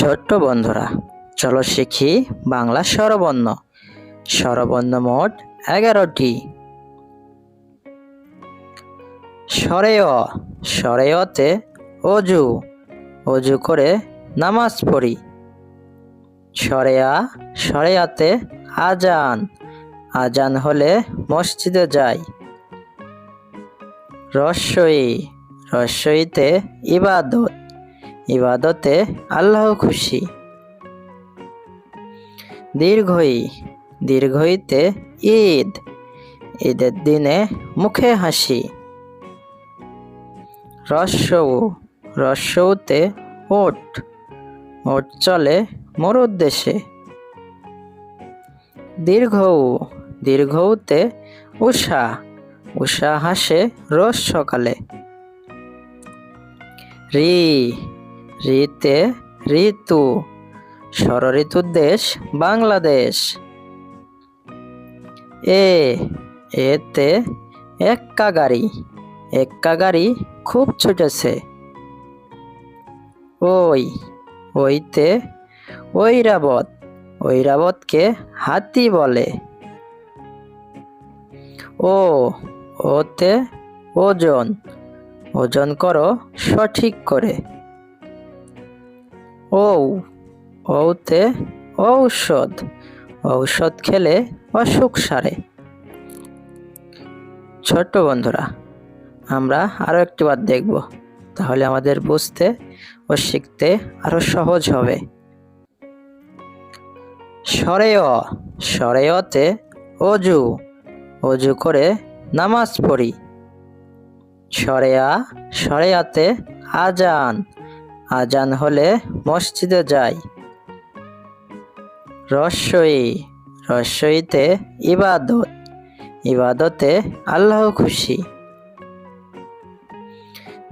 ছোট্ট বন্ধুরা, চলো শিখি বাংলা স্বরবর্ণ। স্বরবর্ণ মোট 11টি। স্বরেয়, স্বরেয়তে অজু, অজু করে নামাজ পড়ি। স্বরেয়া, স্বরেয়াতে আজান, আজান হলে মসজিদে যাই। রস্বই, রস্বইতে ইবাদত, ইবাদতে আল্লাহ খুশি। দীর্ঘই, দীর্ঘইতে ঈদ, ঈদের দিনে মুখে হাসি। রস্বউ, রস্বউতে ওট, ওট চলে মরুর দেশে। দীর্ঘউ, দীর্ঘউতে উষা, উষা হাসে রোজ সকালে। রি, রিতে ঋতু, ষড়ঋতুর দেশ বাংলাদেশ। এ, এতে এক্কা গাড়ি, এক্কা গাড়ি খুব ছুটেছে। ওই, ওইতে ঐরাবত, ঐরাবতকে হাতি বলে। ও, ওতে ওজন, ওজন করো সঠিক করে। ঔ, ঔতে ঔষধ, ঔষধ খেলে অসুখ সারে। ছোট্ট বন্ধুরা, আমরা আরও একটি বার দেখব, তাহলে আমাদের বুঝতে ও শিখতে আরো সহজ হবে। স্বরেয়, স্বরেয়তে অজু, অজু করে নামাজ পড়ি। স্বরেয়া, স্বরেয়াতে আজান, আজান হলে মসজিদে যাই। রস্বই, রস্বইতে ইবাদত, ইবাদতে আল্লাহ খুশি।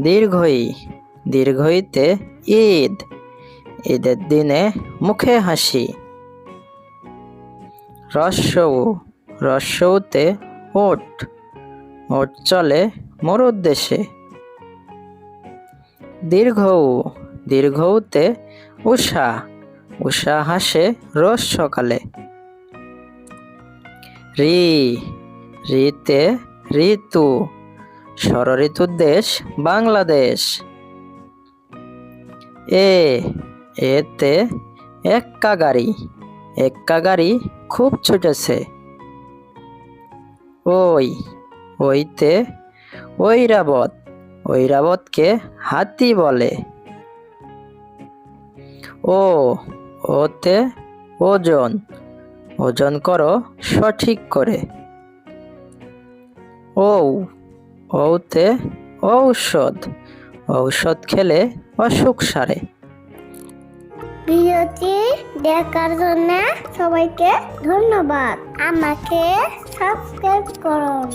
দীর্ঘই, দীর্ঘইতে ঈদ, ঈদের দিনে মুখে হাসি। রস্বউ, রস্বউতে ওট, ওট চলে মরুর দেশে। দীর্ঘউ, দীর্ঘউতে উষা, উষা হাসে রোজ সকালে। রি, রিতে ঋতু, ষড়ঋতুর দেশ বাংলাদেশ। এ, এতে এক্কা গাড়ি, এক্কা গাড়ি খুব ছুটেছে। ওই, ওইতে ঐরাবত, ঐরাবতকে হাতি বলে। ও, ওতে ওজন, ওজন করো সঠিক করে। ঔ, ঔতে ঔষধ, ঔষধ খেলে অসুখ সারে। ভিডিওটি দেখার জন্য সবাইকে ধন্যবাদ। আমাকে সাবস্ক্রাইব করুন।